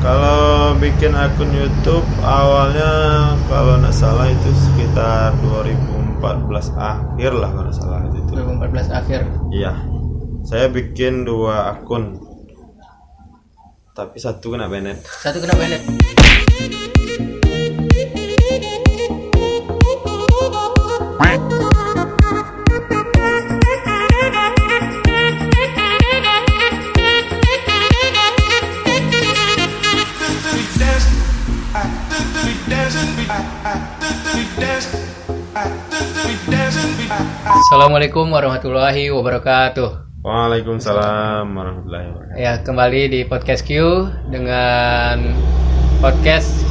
Kalau bikin akun YouTube awalnya kalau nggak salah itu sekitar 2014 akhir lah kalau nggak salah itu. 2014 akhir. Iya. Saya bikin 2 akun. Tapi satu kena banned. Satu kena banned. Assalamualaikum warahmatullahi wabarakatuh. Waalaikumsalam warahmatullahi wabarakatuh. Ya, kembali di podcast Q dengan podcast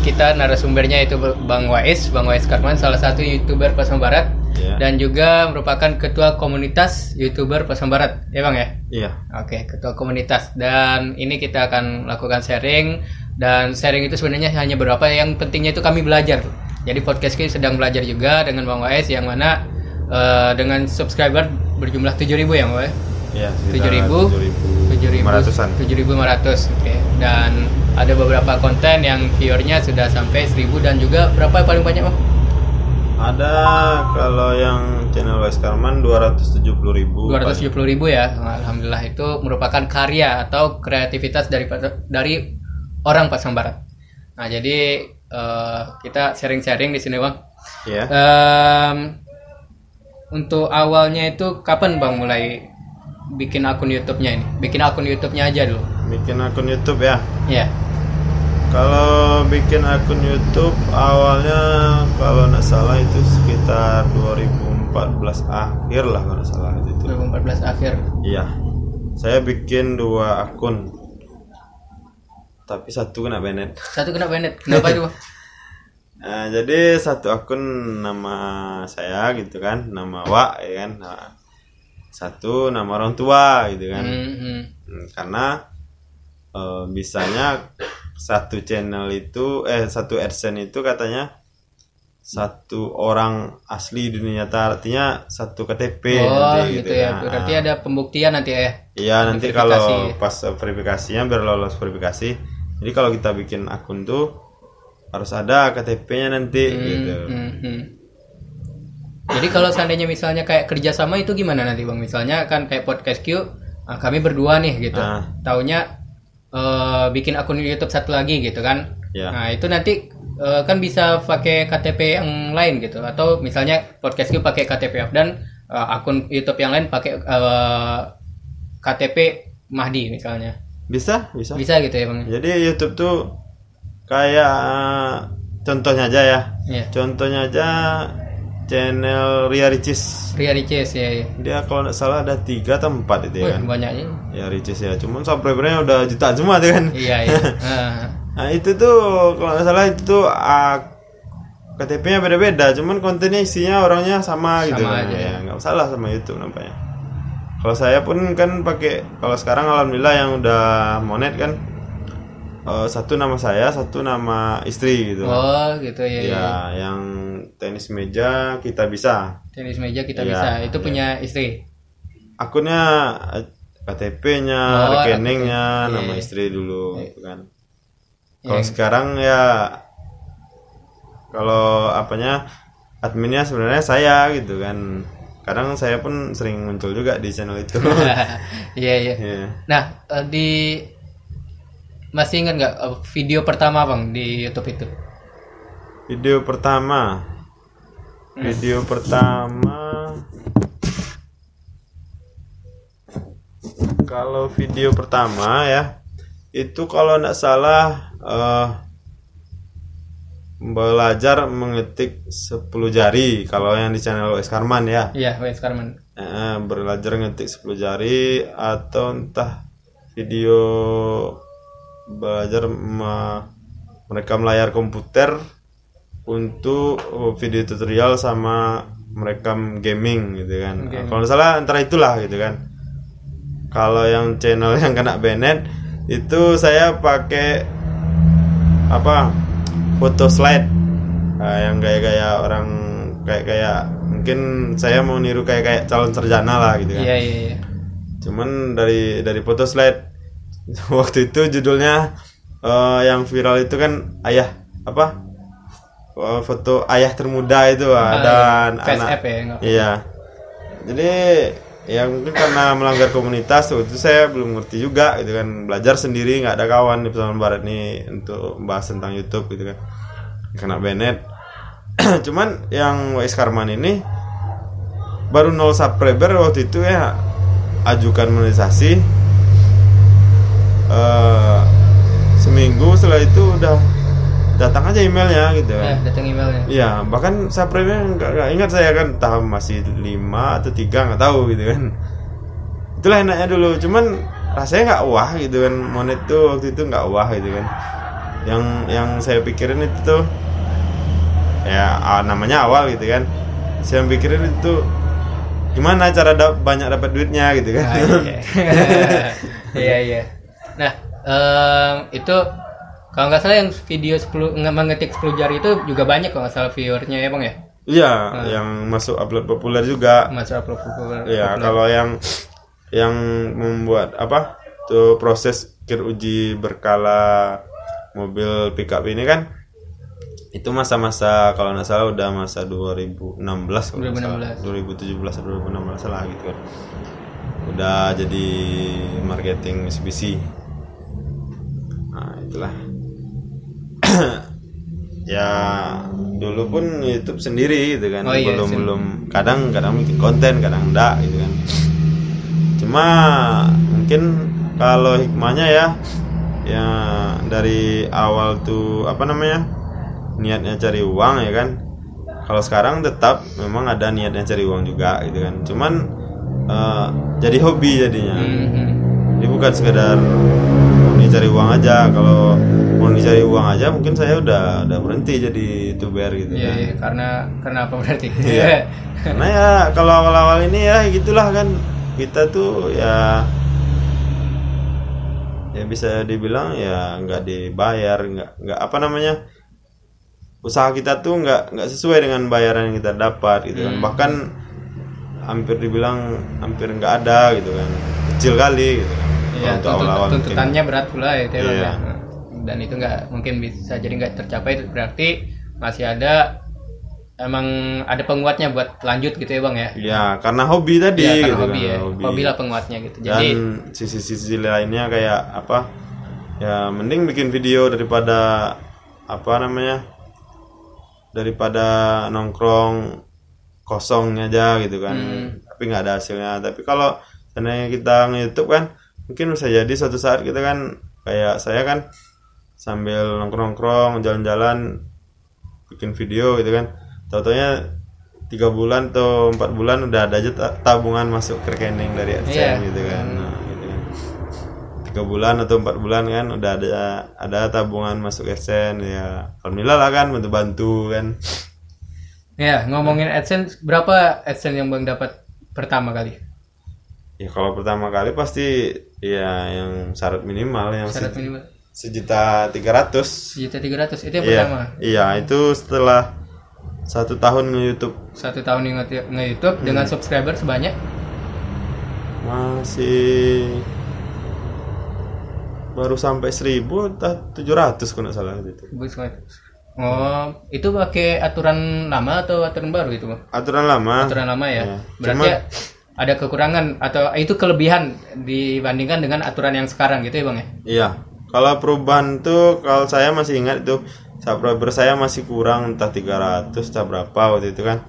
kita, narasumbernya itu Bang Wais Karman, salah satu YouTuber Pasang Barat, dan juga merupakan ketua komunitas YouTuber Pasang Barat. Ya Bang ya? Iya. Oke, ketua komunitas. Dan ini kita akan melakukan sharing, dan sharing itu sebenarnya hanya beberapa, yang pentingnya itu kami belajar. Jadi podcast Q sedang belajar juga dengan Bang Wais, yang mana dengan subscriber berjumlah 7.000 ya Bang? Iya, 7.500-an. 7.500. Oke. Dan ada beberapa konten yang viewernya sudah sampai 1.000, dan juga berapa paling banyak Bang? Ada kalau yang channel Wais Karman 270.000. 270.000 ya. Alhamdulillah, itu merupakan karya atau kreativitas dari orang Pasang Barat. Nah, jadi kita sharing-sharing di sini Bang. Iya. Untuk awalnya itu kapan Bang mulai bikin akun YouTube-nya ini? Bikin akun YouTube-nya aja dulu. Bikin akun YouTube ya? Iya. Kalau bikin akun YouTube awalnya kalau nggak salah itu sekitar 2014 akhir lah kalau nggak salah itu. 2014 akhir. Iya. Saya bikin 2 akun. Tapi satu kena banned. Satu kena banned. Kenapa itu Bang? Nah, jadi satu akun nama saya gitu kan, nama Wak ya kan. Nah, satu nama orang tua gitu kan. Karena bisanya satu channel itu satu AdSense itu katanya satu orang asli dunia nyata, artinya satu KTP nanti gitu ya. Nah, berarti ada pembuktian nanti ya. Iya, nanti kalau pas verifikasinya biar lolos verifikasi. Jadi kalau kita bikin akun tuh harus ada KTP-nya nanti gitu. Jadi kalau seandainya misalnya kayak kerjasama itu gimana nanti Bang? Misalnya kan kayak podcast Q, kami berdua nih gitu. Taunya bikin akun YouTube satu lagi gitu kan. Ya. Nah itu nanti kan bisa pakai KTP yang lain gitu. Atau misalnya podcast Q pakai KTP dan akun YouTube yang lain pakai KTP Mahdi misalnya. Bisa. Bisa gitu ya Bang. Jadi YouTube tuh kayak contohnya aja ya. Yeah. Contohnya aja channel Ria Ricis. Ya. Dia kalau nggak salah ada 3 atau 4 itu ya kan. Banyaknya. Ya Ricis ya. Cuman subscribernya udah jutaan semua tuh kan. Iya. Nah itu tuh kalau nggak salah itu tuh KTP-nya beda-beda. Cuman kontennya isinya orangnya sama gitu. Sama aja. Ya nggak salah sama YouTube nampaknya. Kalau saya pun kan pakai, kalau sekarang alhamdulillah yang udah monet kan. Satu nama saya, satu nama istri gitu. Oh gitu ya. Ya, yang tenis meja kita bisa. Tenis meja kita bisa. Itu punya istri. Akunnya KTP-nya, rekeningnya, nama istri dulu gitu kan. Kalau sekarang ya kalau adminnya sebenarnya saya gitu kan. Kadang saya pun sering muncul juga di channel itu. Iya. Nah, masih ingat nggak video pertama Bang di YouTube itu? Video pertama. Kalau video pertama ya, itu kalau nggak salah belajar mengetik 10 jari. Kalau yang di channel Wais Karman ya. Iya, Wais Karman. Belajar ngetik 10 jari, atau entah video belajar merekam layar komputer untuk video tutorial sama merekam gaming gitu kan. Kalau nggak salah antara itulah gitu kan. Kalau yang channel yang kena banned itu saya pakai foto slide yang gaya-gaya orang kayak mungkin saya mau niru kayak calon sarjana lah gitu kan. Iya. Cuman dari foto slide waktu itu judulnya yang viral itu kan ayah apa? Foto ayah termuda itu dan Face anak. app ya, nggak? Iya. Jadi ya mungkin karena melanggar komunitas waktu itu saya belum ngerti juga gitu kan, belajar sendiri, nggak ada kawan di pesantren barat nih untuk membahas tentang YouTube gitu kan, kena banned. Cuman yang WS Karman ini baru 0 subscriber waktu itu ya, ajukan monetisasi. Seminggu setelah itu udah datang aja emailnya gitu Ya, kan. datang emailnya. Iya, bahkan subscribe-nya nggak ingat saya kan, entah masih 5 atau 3 nggak tahu gitu kan. Itulah enaknya dulu, cuman rasanya nggak wah gitu kan, monet tuh waktu itu nggak wah gitu kan. Yang saya pikirin itu tuh ya namanya awal gitu kan. Saya pikirin itu gimana cara banyak dapat duitnya gitu kan. Iya. Nah, itu kalau nggak salah yang video 10 mengetik 10 jari itu juga banyak kalau nggak salah viewernya ya Bang ya? Iya, yang masuk upload populer juga. Masuk upload populer. Iya, kalau yang membuat apa tuh proses kir uji berkala mobil pickup ini kan, itu masa-masa kalau nggak salah udah masa 2016 kalau nggak salah, 2017 atau 2016 lah gitu kan, udah jadi marketing Mitsubishi. Nah itulah. Ya dulu pun YouTube sendiri gitu kan, belum kadang bikin konten, kadang enggak gitu kan. Cuma mungkin kalau hikmahnya ya dari awal tuh apa namanya, niatnya cari uang ya kan. Kalau sekarang tetap memang ada niatnya cari uang juga gitu kan. Cuman jadi hobi jadinya. Jadi bukan sekedar mau cari uang aja. Kalau mau cari uang aja mungkin saya udah berhenti jadi YouTuber gitu kan. Iya, karena apa berarti? Iya. Karena ya kalau awal-awal ini ya gitulah kan, kita tuh ya bisa dibilang ya nggak dibayar, nggak apa namanya, usaha kita tuh nggak sesuai dengan bayaran yang kita dapat gitu kan. Bahkan hampir dibilang hampir nggak ada gitu kan, kecil kali gitu kan. Iya, tuntutannya berat pula ya itu. Iya. Dan itu nggak mungkin bisa jadi nggak tercapai, berarti masih ada, emang ada penguatnya buat lanjut gitu ya Bang ya. Iya, karena hobi tadi ya, gitu hobi kan. ya. Hobi lah penguatnya gitu. Dan Jadi sisi-sisi lainnya kayak apa? Ya mending bikin video daripada apa namanya? Daripada nongkrong kosong aja gitu kan. Tapi nggak ada hasilnya. Tapi kalau seandainya kita nge-YouTube kan, mungkin bisa jadi suatu saat kita kan kayak saya kan sambil nongkrong jalan-jalan bikin video gitu kan, tahu-taunya 3 bulan atau 4 bulan udah ada aja tabungan masuk ke rekening dari AdSense gitu kan. Nah, gitu kan. 3 bulan atau 4 bulan kan udah ada tabungan masuk AdSense ya. Alhamdulillah lah kan, bantu kan. Ya, ngomongin AdSense, berapa AdSense yang Bang dapat pertama kali? Ya kalau pertama kali pasti ya yang syarat minimal yang syarat minimal 1.300.000. 1.300.000 itu yang pertama. Iya, itu setelah 1 tahun nge-YouTube. 1 tahun nge-YouTube dengan subscriber sebanyak masih baru sampai 1.700 kalau nggak salah gitu. Oh, itu pakai aturan lama atau aturan baru itu Bang? Aturan lama. Aturan lama ya. Ya. Berarti ada kekurangan atau itu kelebihan dibandingkan dengan aturan yang sekarang gitu ya Bang ya? Iya. Kalau perubahan tuh, kalau saya masih ingat itu subscriber saya masih kurang entah 300 entah berapa waktu itu kan.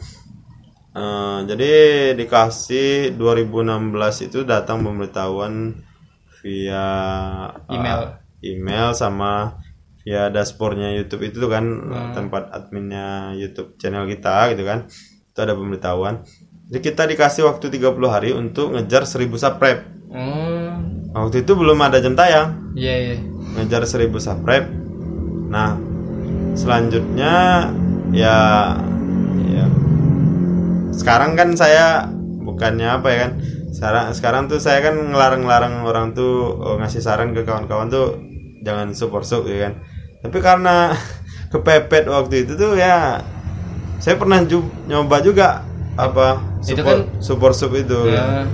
Jadi dikasih 2016 itu datang pemberitahuan via email sama via dashboardnya YouTube itu kan, tempat adminnya YouTube channel kita gitu kan. Itu ada pemberitahuan. Jadi kita dikasih waktu 30 hari untuk ngejar 1.000 subscribe. Waktu itu belum ada jam tayang. Iya. Ngejar 1.000 subscribe. Nah, selanjutnya ya sekarang kan saya bukannya apa ya kan. Sekarang tuh saya kan ngelarang orang tuh ngasih saran ke kawan-kawan tuh jangan support sub ya kan. Tapi karena kepepet waktu itu tuh ya saya pernah nyoba juga apa support sub itu ya.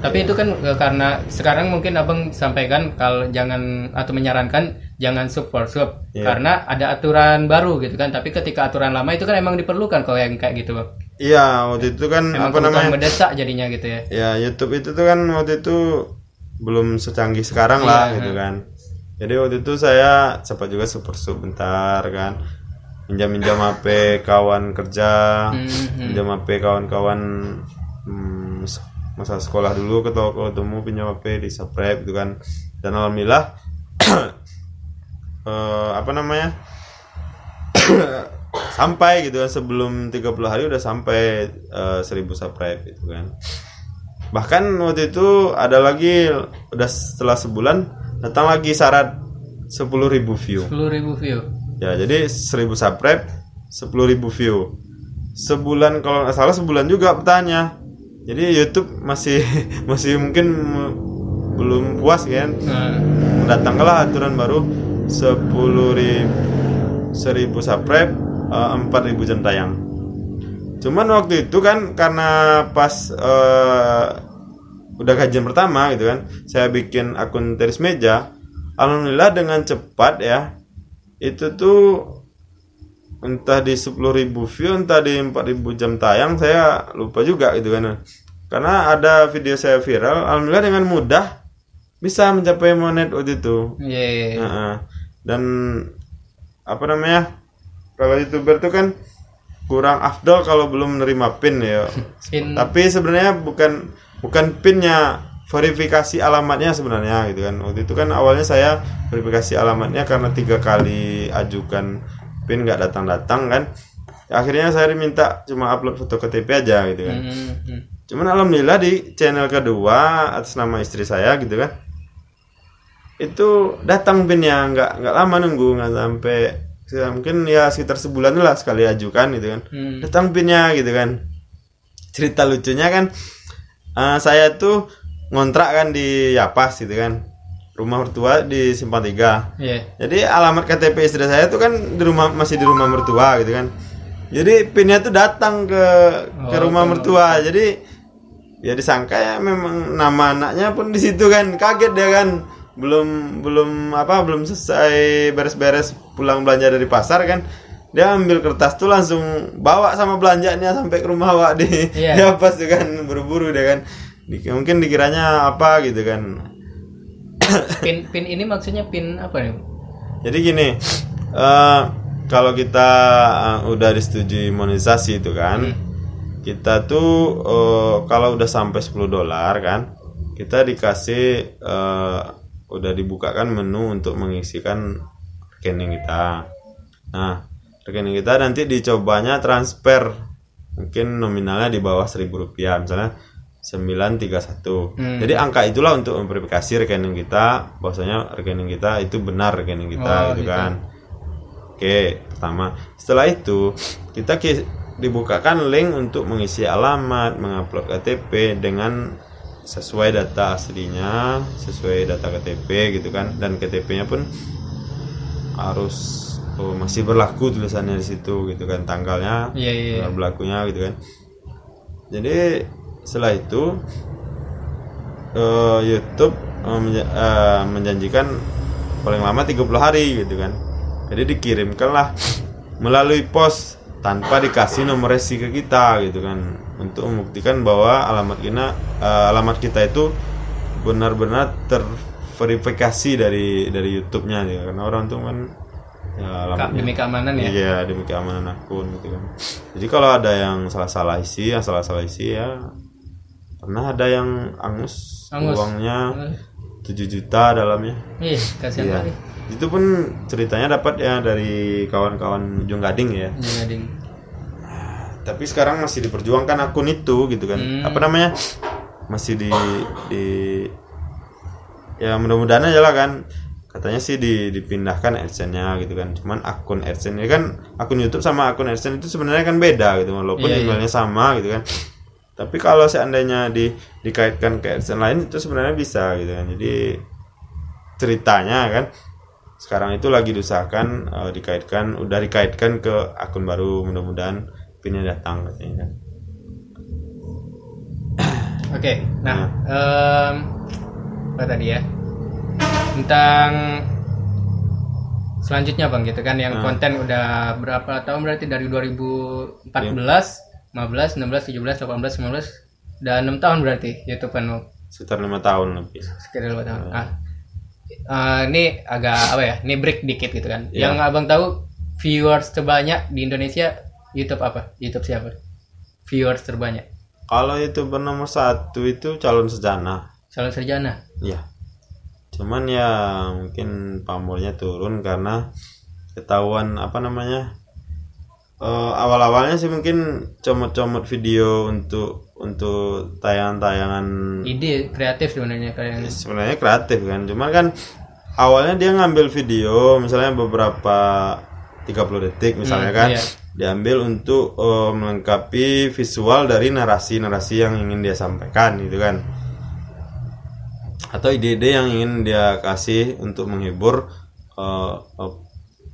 Tapi itu kan karena sekarang mungkin abang sampaikan kalau jangan atau menyarankan jangan sub for sub karena ada aturan baru gitu kan. Tapi ketika aturan lama itu kan emang diperlukan kalau yang kayak gitu bang. Iya, waktu itu kan emang mendesak jadinya gitu ya. Ya YouTube itu tuh kan waktu itu belum secanggih sekarang lah gitu kan. Jadi waktu itu saya sempat juga super sub bentar kan. Minjam HP kawan kerja, minjam HP kawan-kawan masa sekolah dulu ketemu pinjam HP di subscribe gitu kan. Dan alhamdulillah sampai gitu kan, sebelum 30 hari udah sampai 1000 subscribe gitu kan. Bahkan waktu itu ada lagi, udah setelah sebulan datang lagi syarat 10.000 view. 10.000 view. Ya, jadi 1000 subscribe, 10.000 view. Sebulan, kalau nggak salah sebulan juga petanya. Jadi YouTube masih mungkin belum puas kan. Datanglah aturan baru 10.000 subscribe, 4.000 jam tayang. Cuman waktu itu kan karena pas udah kajian pertama gitu kan, saya bikin akun teris meja. Alhamdulillah dengan cepat ya. Itu tuh entah di 10.000 view, entah di 4.000 jam tayang, saya lupa juga gitu kan. Karena ada video saya viral, alhamdulillah dengan mudah bisa mencapai monet waktu itu. Dan kalau YouTuber tuh kan kurang afdol kalau belum menerima pin ya. Tapi sebenarnya bukan pinnya, verifikasi alamatnya sebenarnya gitu kan. Waktu itu kan awalnya saya verifikasi alamatnya karena 3 kali ajukan pin nggak datang kan. Akhirnya saya diminta cuma upload foto KTP aja gitu kan. Cuman alhamdulillah di channel kedua atas nama istri saya gitu kan, itu datang pinnya, nggak lama nunggu, nggak sampai mungkin ya sekitar sebulan lah sekali ajukan gitu kan. Datang pinnya gitu kan. Cerita lucunya kan, saya tuh ngontrak kan di Yapas gitu kan, rumah mertua di Simpang 3. Jadi alamat KTP istri saya tuh kan masih di rumah mertua gitu kan. Jadi pinnya tuh datang ke rumah mertua. Jadi ya disangka ya memang nama anaknya pun di situ kan. Kaget dia kan. Belum selesai beres-beres pulang belanja dari pasar kan. Dia ambil kertas tuh langsung bawa sama belanjanya sampai ke rumah awak di Yapas tuh kan, buru-buru dia kan. Mungkin dikiranya apa gitu kan. Pin ini maksudnya pin apa nih? Jadi gini, kalau kita udah disetujui monetisasi itu kan, kita tuh kalau udah sampai $10 kan, kita dikasih udah dibukakan menu untuk mengisikan rekening kita. Nah, rekening kita nanti dicobanya transfer, mungkin nominalnya di bawah Rp1.000, misalnya 931. Jadi angka itulah untuk memverifikasi rekening kita, bahwasanya rekening kita itu benar rekening kita gitu kan. Oke, pertama. Setelah itu kita dibukakan link untuk mengisi alamat, mengupload KTP dengan sesuai data aslinya, sesuai data KTP gitu kan. Dan KTP-nya pun harus masih berlaku tulisannya di situ gitu kan, tanggalnya berlakunya gitu kan. Jadi setelah itu YouTube menjanjikan paling lama 30 hari gitu kan. Jadi dikirimkanlah melalui pos tanpa dikasih nomor resi ke kita gitu kan, untuk membuktikan bahwa alamat kita itu benar-benar terverifikasi dari YouTube-nya gitu. Karena orang tuh kan demi keamanan ya. Iya, demi keamanan akun gitu kan. Jadi kalau ada yang salah-salah isi ya, pernah ada yang angus. Uangnya 7 juta dalamnya. Iya, kasihan kali. Itu pun ceritanya dapat ya dari kawan-kawan Ujung Gading ya. Ujung Gading. Tapi sekarang masih diperjuangkan akun itu gitu kan. Masih di ya mudah-mudahan aja lah kan. Katanya sih dipindahkan AdSense-nya gitu kan. Cuman akun AdSense ini kan, akun YouTube sama akun AdSense itu sebenarnya kan beda gitu, walaupun emailnya sama gitu kan. Tapi kalau seandainya dikaitkan ke AdSense lain itu sebenarnya bisa gitu kan. Jadi ceritanya kan sekarang itu lagi diusahakan udah dikaitkan ke akun baru, mudah-mudahan pinnya datang katanya kan. Oke, nah apa tadi ya? Tentang selanjutnya Bang gitu kan yang konten udah berapa tahun berarti dari 2014, 15, 16, 17, 18, 19 dan 6 tahun berarti YouTube kan sekitar 5 tahun lebih. Sekitar 5 tahun. Ini agak apa ya? Ini break dikit gitu kan. Iya. Yang Abang tahu viewers terbanyak di Indonesia YouTube apa? YouTube siapa? Viewers terbanyak. Kalau YouTuber nomor 1 itu Calon Sarjana. Calon Sarjana. Iya. Cuman ya mungkin pamornya turun karena ketahuan apa namanya, awal-awalnya sih mungkin comot-comot video untuk tayangan-tayangan. Ide kreatif sebenarnya kalian. Sebenarnya kreatif kan, cuman kan awalnya dia ngambil video misalnya beberapa 30 detik misalnya kan, iya. diambil untuk melengkapi visual dari narasi-narasi yang ingin dia sampaikan gitu kan, atau ide-ide yang ingin dia kasih untuk menghibur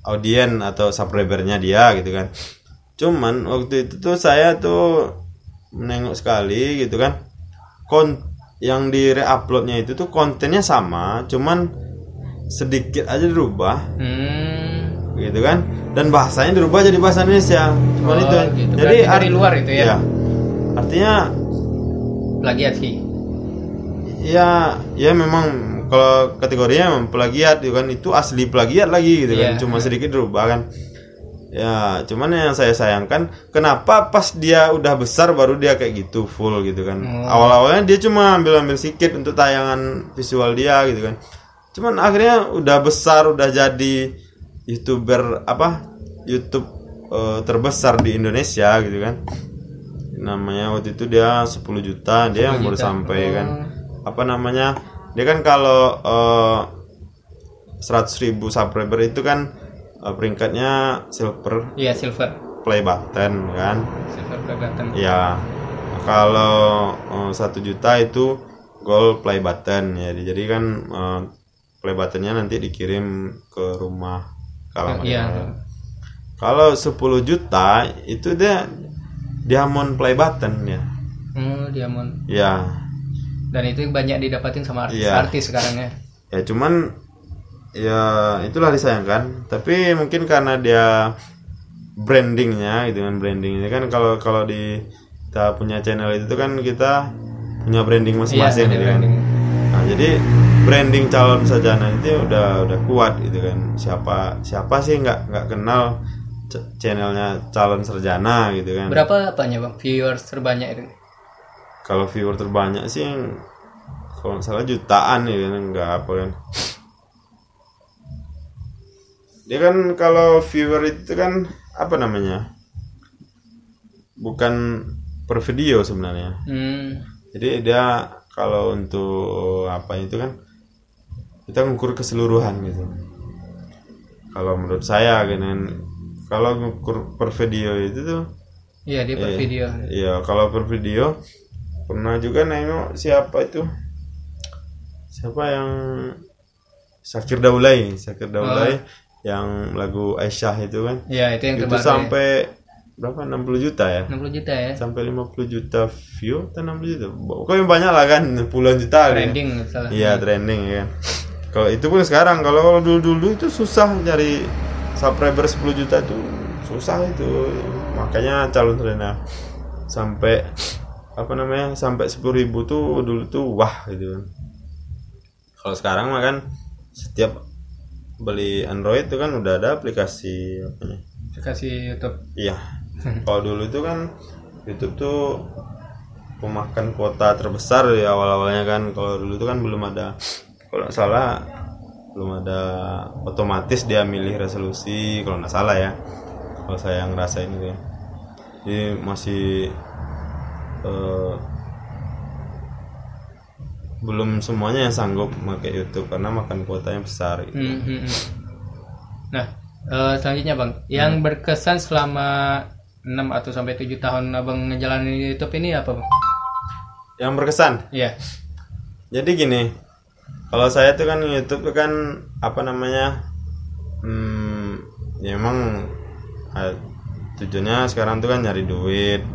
audien atau subscribernya dia gitu kan. Cuman waktu itu tuh saya tuh menengok sekali gitu kan, yang di re-uploadnya itu tuh kontennya sama, cuman sedikit aja dirubah gitu kan, dan bahasanya dirubah jadi bahasa Indonesia. Cuman itu gitu. jadi dari luar itu ya, ya artinya plagiat sih. Ya memang kalau kategorinya memang plagiat gitu kan, itu asli plagiat lagi gitu kan, cuma sedikit dirubah kan. Ya cuman yang saya sayangkan kenapa pas dia udah besar baru dia kayak gitu full gitu kan. Awal-awalnya dia cuma ambil sedikit untuk tayangan visual dia gitu kan. Cuman akhirnya udah besar, udah jadi YouTuber YouTube terbesar di Indonesia gitu kan. Namanya waktu itu dia 10 juta, dia yang baru sampai kan. Apa namanya? Dia kan kalau 100.000 subscriber itu kan peringkatnya silver. Iya, silver. Play button kan. Silver play button. Ya. Kalau 1 juta itu gold play button ya. Jadi kan play buttonnya nanti dikirim ke rumah alamat. Iya. Kalau 10 juta itu dia diamond play button ya. Diamond. Ya. Dan itu banyak didapatin sama artis-artis sekarang ya. Ya cuman ya itulah disayangkan. Tapi mungkin karena dia brandingnya gitu kan, brandingnya kan kalau kita punya channel itu kan kita punya branding masing-masing gitu kan. Nah, jadi branding Calon Sarjana itu udah kuat gitu kan. Siapa sih nggak kenal channelnya Calon Sarjana gitu kan. Berapa apanya Bang viewers terbanyak itu? Kalau viewer terbanyak sih kalau nggak salah jutaan ya kan, nggak apa kan. Dia kan kalau viewer itu kan apa namanya, bukan per video sebenarnya. Jadi dia kalau untuk apa itu kan kita ngukur keseluruhan gitu. Kalau menurut saya kan, kalau ngukur per video itu tuh iya dia per video. Iya kalau per video pernah juga nengok siapa yang Syakir Daulay yang lagu Aisyah itu kan. Iya, itu yang terbaru. Itu sampai berapa? 60 juta ya? 60 juta ya. Sampai 50 juta view atau 60 juta. Pokoknya banyak lah kan, puluhan juta. Trending kan. Salah. Iya, trending ya kan. Kalau itu pun sekarang, kalau dulu itu susah cari subscriber 10 juta itu susah itu. Makanya Calon Sarjana sampai sampai 10.000 tuh dulu tuh wah gitu kan. Kalau sekarang mah kan setiap beli Android itu kan udah ada aplikasi YouTube. Iya. Kalau dulu itu kan YouTube tuh pemakan kuota terbesar ya awal-awalnya kan. Kalau dulu itu kan belum ada, kalau nggak salah belum ada otomatis dia milih resolusi kalau nggak salah ya. Kalau saya yang ngerasain itu ya. Jadi masih belum semuanya yang sanggup pakai YouTube karena makan kuotanya besar gitu. Nah, selanjutnya Bang, yang berkesan selama 6 atau sampai 7 tahun Abang ngejalanin YouTube ini apa Bang? Yang berkesan? Iya. Jadi gini, kalau saya tuh kan YouTube tuh kan apa namanya, ya emang tujuannya sekarang tuh kan nyari duit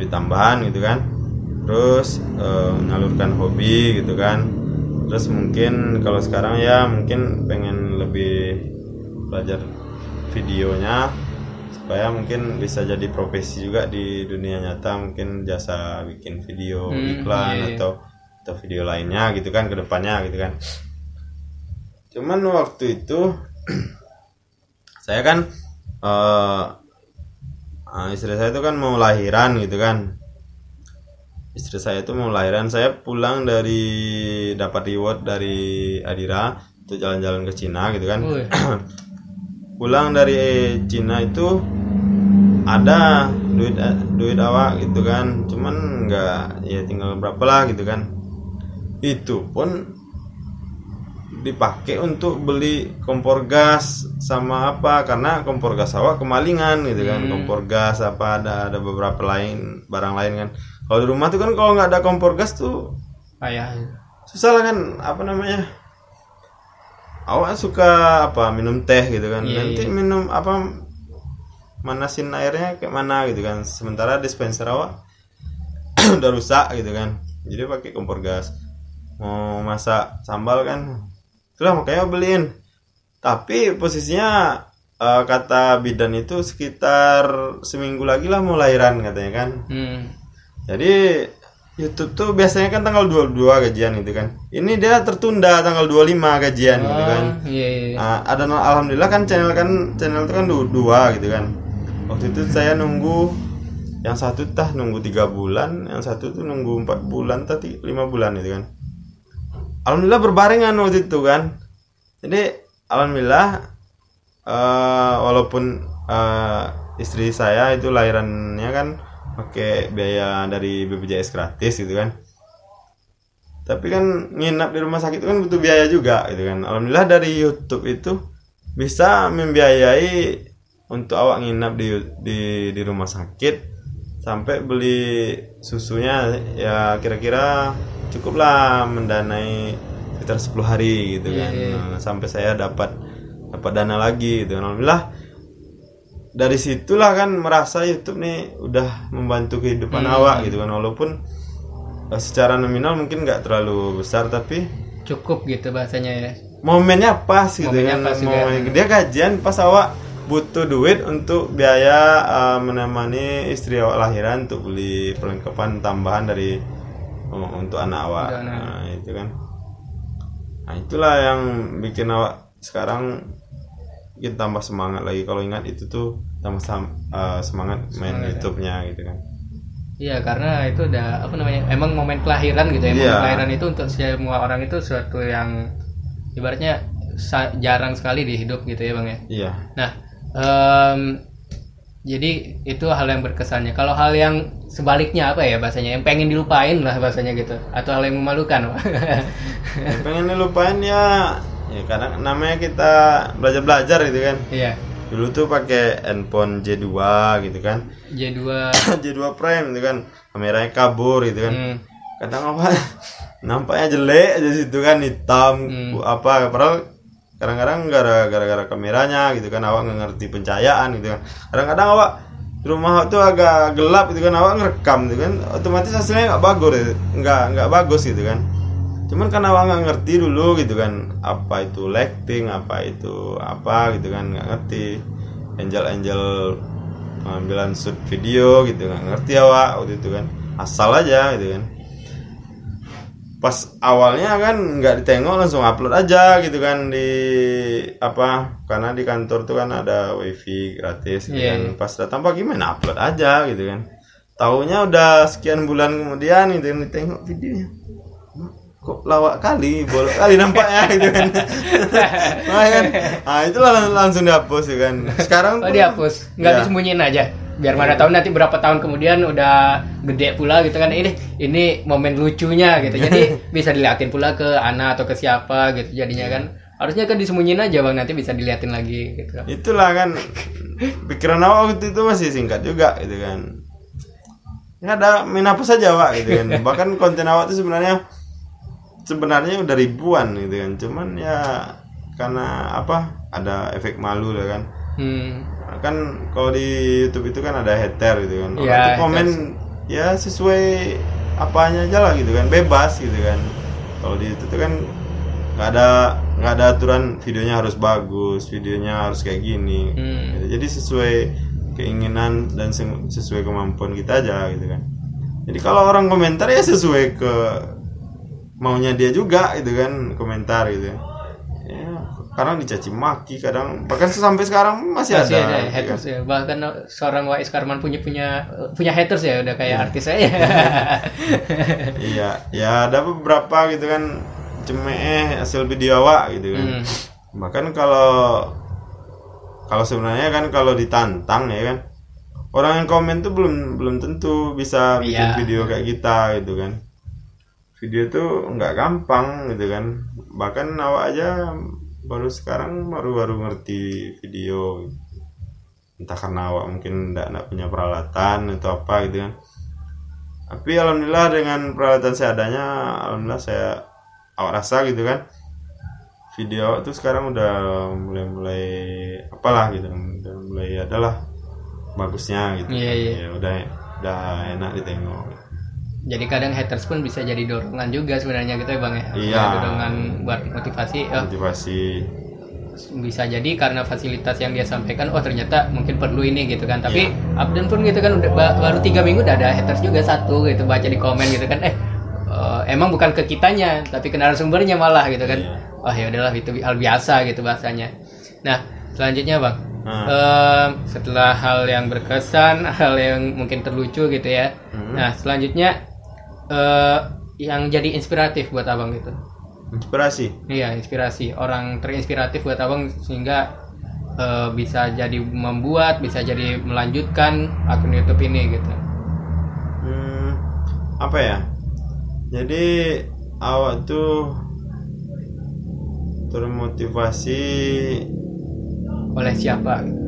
tambahan gitu kan. terus menyalurkan hobi gitu kan. Terus mungkin kalau sekarang ya mungkin pengen lebih belajar videonya supaya mungkin bisa jadi profesi juga di dunia nyata, mungkin jasa bikin video iklan atau video lainnya gitu kan ke depannya gitu kan. Cuman waktu itu saya kan istri saya itu kan mau lahiran gitu kan. Istri saya itu mau lahiran, saya pulang dari dapat reward dari Adira untuk jalan-jalan ke Cina gitu kan. Pulang dari Cina itu ada duit awak gitu kan, cuman nggak, ya tinggal berapa lah gitu kan. Itu pun dipakai untuk beli kompor gas sama apa, karena kompor gas awak kemalingan gitu kan. Kompor gas apa ada beberapa barang lain kan. Kalau di rumah tuh kan kalau nggak ada kompor gas tuh susah lah kan, apa namanya, awak suka apa minum teh gitu kan, nanti minum apa, manasin airnya kayak mana gitu kan, sementara dispenser awak udah rusak gitu kan, jadi pakai kompor gas. Mau masak sambal kan, itulah makanya beliin. Tapi posisinya kata bidan itu sekitar seminggu lagi lah mau lahiran katanya kan. Jadi YouTube tuh biasanya kan tanggal 22 gajian gitu kan. Ini dia tertunda tanggal 25 gajian gitu kan. Ada alhamdulillah kan channel itu kan 2 gitu kan. Waktu itu saya nunggu, yang satu nunggu 3 bulan, yang satu tuh nunggu 4 bulan tadi 5 bulan gitu kan. Alhamdulillah berbarengan waktu itu kan. Jadi alhamdulillah walaupun istri saya itu lahirannya kan pakai biaya dari BPJS gratis gitu kan, tapi kan nginap di rumah sakit itu kan butuh biaya juga gitu kan. Alhamdulillah dari YouTube itu bisa membiayai untuk awak nginap di rumah sakit sampai beli susunya, ya kira-kira cukuplah mendanai sekitar 10 hari gitu kan. Sampai saya dapat dana lagi gitu. Alhamdulillah dari situlah kan merasa YouTube nih udah membantu kehidupan awak gitu kan, walaupun secara nominal mungkin nggak terlalu besar tapi cukup gitu bahasanya ya. Momennya pas gitu kan. Dia gajian pas awak butuh duit untuk biaya menemani istri awak lahiran, untuk beli perlengkapan tambahan dari untuk anak awak. Nah, itu kan. Nah, itulah yang bikin awak sekarang kita tambah semangat lagi. Kalau ingat itu tuh tambah semangat main YouTube-nya gitu kan. Iya, karena itu udah apa namanya, emang momen kelahiran gitu ya. Momen kelahiran itu untuk semua orang itu suatu yang ibaratnya jarang sekali di hidup gitu ya Bang ya. Iya. Nah jadi itu hal yang berkesannya. Kalau hal yang sebaliknya apa ya bahasanya, yang pengen dilupain lah bahasanya gitu, atau hal yang memalukan? Yang pengen dilupain ya kadang namanya kita belajar gitu kan. Iya. Dulu tuh pakai handphone J2 gitu kan. J2 Prime gitu kan. Kameranya kabur gitu kan. Kadang apa nampaknya jelek aja situ kan, hitam apa, padahal kadang-kadang gara-gara kameranya gitu kan, awak nggak ngerti pencahayaan gitu kan. Kadang-kadang awak di rumah tuh agak gelap gitu kan, awak ngerekam gitu kan, otomatis hasilnya nggak bagus gitu kan. Cuman kan awak nggak ngerti dulu gitu kan, apa itu lighting, apa itu apa gitu kan, nggak ngerti. Angel pengambilan shoot video gitu, nggak ngerti awak waktu itu kan, asal aja gitu kan. Pas awalnya kan nggak ditengok, langsung upload aja gitu kan di apa, karena di kantor tuh kan ada wifi gratis gitu kan. Pas datang pagi main upload aja gitu kan. Taunya udah sekian bulan kemudian gitu kan, ditengok videonya, kok lawak kali, bolak kali nampaknya gitu kan. Nah, kan? Itulah langsung dihapus gitu kan. Sekarang dihapus, nggak disembunyiin aja, biar mana tahu nanti berapa tahun kemudian udah gede pula gitu kan, ini momen lucunya gitu, jadi bisa diliatin pula ke anak atau ke siapa gitu jadinya kan. Harusnya kan disembunyiin aja Bang, nanti bisa diliatin lagi gitu. Itulah kan pikiran awak waktu itu masih singkat juga gitu kan. Nggak ada main apa saja Wak gitu kan. Bahkan konten awak itu sebenarnya udah ribuan gitu kan, cuman ya karena apa, ada efek malu lah kan. Kan kalau di YouTube itu kan ada hater gitu kan, orang tuh komen ya sesuai apanya aja lah gitu kan, bebas gitu kan. Kalau di YouTube tuh kan nggak ada aturan videonya harus bagus, videonya harus kayak gini. Gitu. Jadi sesuai keinginan dan sesuai kemampuan kita aja gitu kan. Jadi kalau orang komentar ya sesuai ke maunya dia juga gitu kan, komentar gitu ya. Kadang dicaci maki, kadang bahkan sampai sekarang masih ada haters ya. Bahkan seorang Wais Karman punya haters ya, udah kayak artis saya. Iya, ya ada beberapa gitu kan cemeh hasil video awak gitu kan. Bahkan kalau sebenarnya kan kalau ditantang ya kan, orang yang komen tuh belum tentu bisa bikin video kayak kita gitu kan. Video tuh nggak gampang gitu kan. Bahkan awak aja baru ngerti video, entah karena awak mungkin enggak punya peralatan atau apa gitu kan. Tapi alhamdulillah dengan peralatan seadanya, alhamdulillah awak rasa gitu kan, video awak tuh sekarang udah mulai apalah gitu, udah mulai adalah bagusnya gitu. Ya udah enak ditengok. Jadi kadang haters pun bisa jadi dorongan juga sebenarnya gitu ya Bang ya. Iya. Dorongan buat motivasi. Bisa jadi karena fasilitas yang dia sampaikan, ternyata mungkin perlu ini gitu kan. Tapi Abdan pun gitu kan baru 3 minggu udah ada haters juga satu gitu, baca di komen gitu kan. Emang bukan ke kitanya, tapi ke narasumbernya malah gitu kan. Ya udahlah, itu hal biasa gitu bahasanya. Nah, selanjutnya Bang. Setelah hal yang berkesan, hal yang mungkin terlucu gitu ya. Nah, selanjutnya yang jadi inspiratif buat abang gitu. Inspirasi? Iya, inspirasi. Orang terinspiratif buat abang sehingga bisa jadi membuat, bisa jadi melanjutkan akun YouTube ini gitu. Apa ya? Jadi awak tuh termotivasi oleh siapa gitu?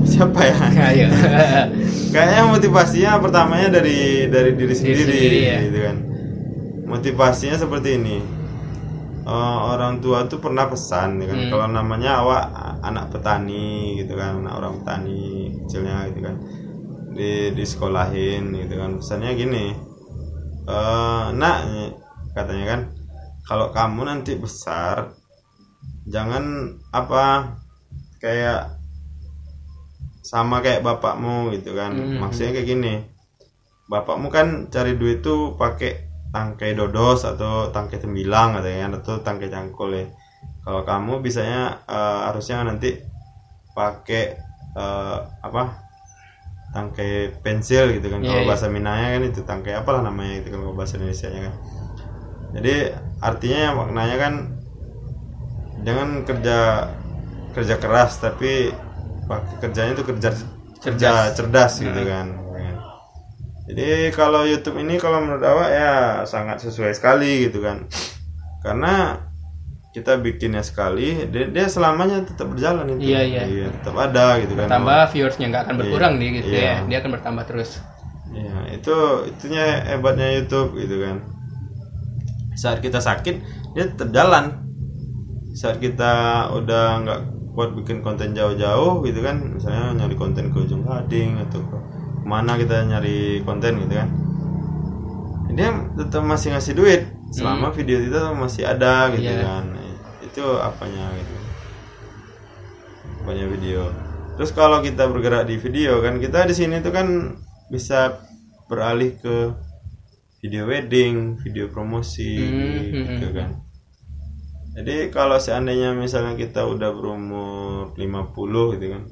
Siapa ya? Ayo. Kayaknya motivasinya pertamanya dari diri sendiri ya? Gitu kan. Motivasinya seperti ini. Orang tua tuh pernah pesan gitu kan, kalau namanya awak anak petani gitu kan, anak orang petani kecilnya gitu kan, di sekolahin gitu kan. Pesannya gini, nak katanya kan, kalau kamu nanti besar jangan kayak sama kayak bapakmu gitu kan. Maksudnya kayak gini, bapakmu kan cari duit tuh pakai tangkai dodos atau tangkai tembilang katanya, atau tangkai cangkul ya. Kalau kamu bisanya harusnya nanti pakai tangkai pensil gitu kan. Kalau bahasa Minangnya kan itu tangkai apalah namanya itu kalau bahasa Indonesianya kan. Jadi artinya maknanya kan jangan kerja keras, tapi kerjanya itu kerja cerdas gitu kan. Jadi kalau YouTube ini kalau menurut awak ya sangat sesuai sekali gitu kan, karena kita bikinnya sekali, dia selamanya tetap berjalan itu. Iya, tetap ada gitu kan. Tambah viewersnya nggak akan berkurang nih gitu ya, dia akan bertambah terus. Iya, itunya hebatnya YouTube gitu kan. Saat kita sakit dia tetap jalan. Saat kita udah nggak kuat bikin konten jauh-jauh gitu kan, misalnya nyari konten ke Ujung Gading atau mana kita nyari konten gitu kan, dia tetap masih ngasih duit selama video itu masih ada gitu kan. Itu apanya gitu, banyak video. Terus kalau kita bergerak di video kan, kita di sini tuh kan bisa beralih ke video wedding, video promosi gitu kan. Jadi kalau seandainya misalnya kita udah berumur 50 gitu kan,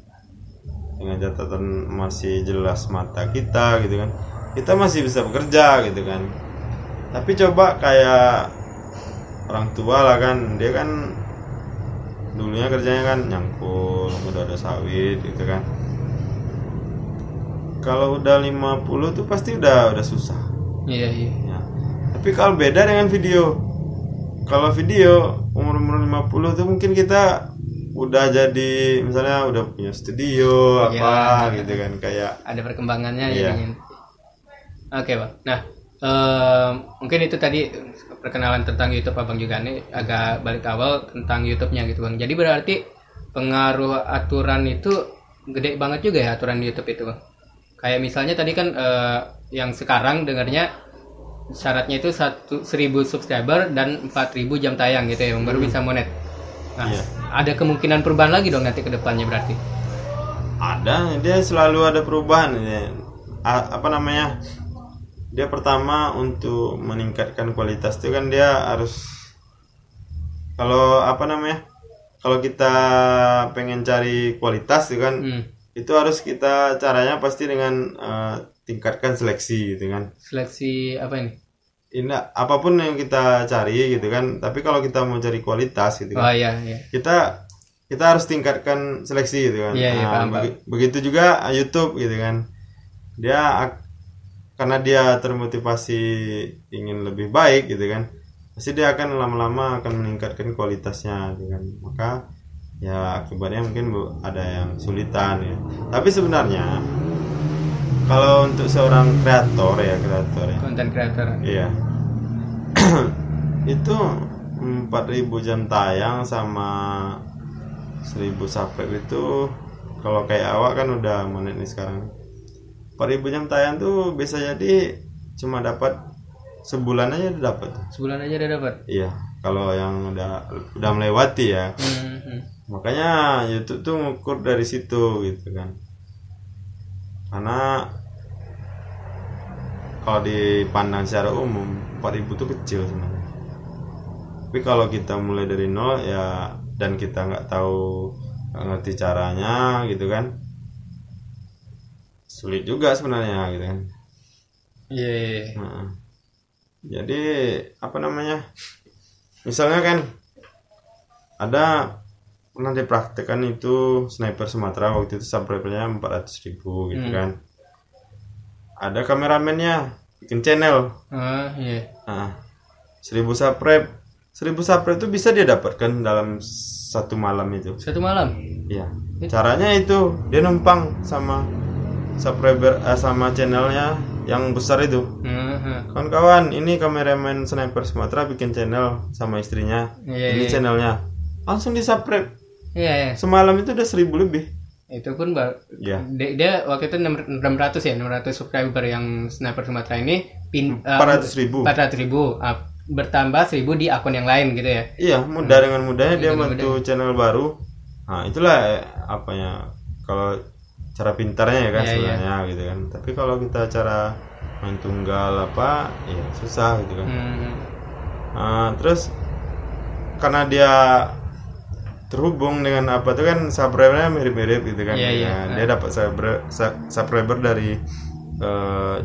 dengan catatan masih jelas mata kita gitu kan, kita masih bisa bekerja gitu kan. Tapi coba kayak orang tua lah kan, dia kan dulunya kerjanya kan nyangkul, udah ada sawit gitu kan. Kalau udah 50 tuh pasti udah susah. Iya. Ya. Tapi kalau beda dengan video, kalau video umur 50 tuh mungkin kita udah jadi misalnya udah punya studio gitu kan, kayak ada perkembangannya jadinya. Oke Bang. Nah, mungkin itu tadi perkenalan tentang YouTube abang juga nih, agak balik awal tentang YouTube-nya gitu Bang. Jadi berarti pengaruh aturan itu gede banget juga ya, aturan di YouTube itu Bang. Kayak misalnya tadi kan yang sekarang dengarnya syaratnya itu 1.000 subscriber dan 4.000 jam tayang gitu ya, baru bisa monet. Nah, ada kemungkinan perubahan lagi dong nanti ke depannya berarti. Ada, dia selalu ada perubahan ya. Apa namanya? Dia pertama untuk meningkatkan kualitas itu kan dia harus, kalau apa namanya? Kalau kita pengen cari kualitas itu kan itu harus kita caranya pasti dengan tingkatkan seleksi gitu kan. Seleksi apa ini? Ini apapun yang kita cari gitu kan. Tapi kalau kita mau cari kualitas gitu kan. Oh iya. Kita harus tingkatkan seleksi gitu kan. Paham. Begitu juga YouTube gitu kan. Karena dia termotivasi ingin lebih baik gitu kan. Pasti dia akan lama-lama akan meningkatkan kualitasnya gitu kan. Maka ya akibatnya mungkin ada yang kesulitan ya. Tapi sebenarnya kalau untuk seorang kreator ya, Content creator. iya. Itu 4.000 jam tayang sama 1.000 subscribe itu kalau kayak awak kan udah monet nih sekarang. 4.000 jam tayang tuh bisa jadi cuma dapat sebulan aja udah dapat. Sebulan aja udah dapat. Iya, kalau yang udah melewati ya. Makanya YouTube tuh ngukur dari situ gitu kan. Karena kalau dipandang secara umum 4.000 itu kecil sebenarnya. Tapi kalau kita mulai dari nol ya, dan kita nggak ngerti caranya gitu kan, sulit juga sebenarnya gitu kan. Iya. Nah, jadi apa namanya, misalnya kan ada pernah dipraktekkan itu Sniper Sumatera, waktu itu subscribernya 400.000 gitu kan. Ada kameramennya bikin channel. Iya. 1.000 subscribe itu bisa dia dapatkan dalam satu malam itu. Satu malam? Iya. Caranya itu dia numpang sama subscriber sama channelnya yang besar itu. Kawan-kawan, ini kameramen Sniper Sumatera bikin channel sama istrinya. Ini channelnya. Langsung di subscribe. Iya. Semalam itu udah 1.000 lebih. Itu pun dia waktu itu 600 subscriber yang Sniper Sumatera ini 400.000 bertambah 1.000 di akun yang lain gitu ya. Iya, dengan mudahnya dia bantu channel baru. Nah, itulah apanya, kalau cara pintarnya ya kan sebenarnya gitu kan. Tapi kalau kita cara main tunggal ya susah gitu kan. Terus karena dia terhubung dengan tuh kan subscribernya mirip-mirip gitu kan. Dia dapat subscriber dari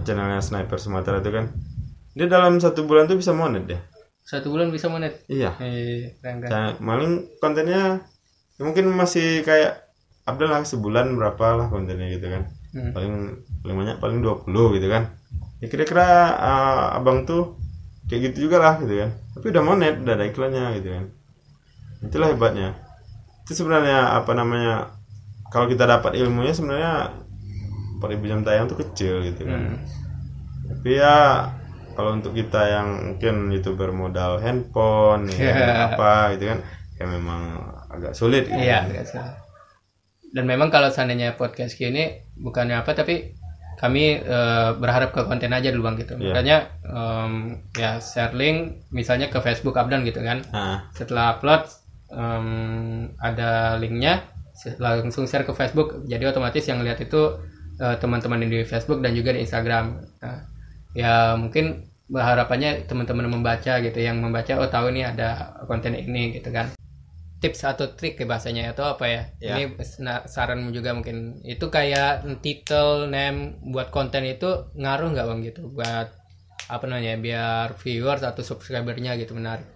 channelnya Sniper Sumatera itu kan. Dia dalam 1 bulan tuh bisa monet deh. 1 bulan bisa monet? Iya. Keren. Paling kontennya ya mungkin masih kayak Abdul lah, sebulan berapa lah kontennya gitu kan. Paling banyak paling 20 gitu kan. Ya kira-kira abang tuh kayak gitu juga lah gitu kan. Tapi udah monet, udah ada iklannya gitu kan. Itulah hebatnya. Itu sebenarnya kalau kita dapat ilmunya sebenarnya 4.000 jam tayang tuh kecil gitu kan. Tapi ya kalau untuk kita yang mungkin YouTuber modal handphone gitu kan, ya memang agak sulit gitu. Iya, agak sulit. Dan memang kalau seandainya podcast ini bukannya tapi kami berharap ke konten aja dulu Bang gitu. Makanya ya share link misalnya ke Facebook Abdan gitu kan. Setelah upload ada linknya, langsung share ke Facebook, jadi otomatis yang lihat itu teman-teman di Facebook dan juga di Instagram. Ya mungkin harapannya teman-teman membaca gitu, yang membaca tahu nih ada konten ini gitu kan. Tips atau trik bahasanya atau apa ya? Ini saranmu juga mungkin. Itu kayak title, name buat konten itu ngaruh nggak Bang gitu buat biar viewers atau subscribernya gitu menarik.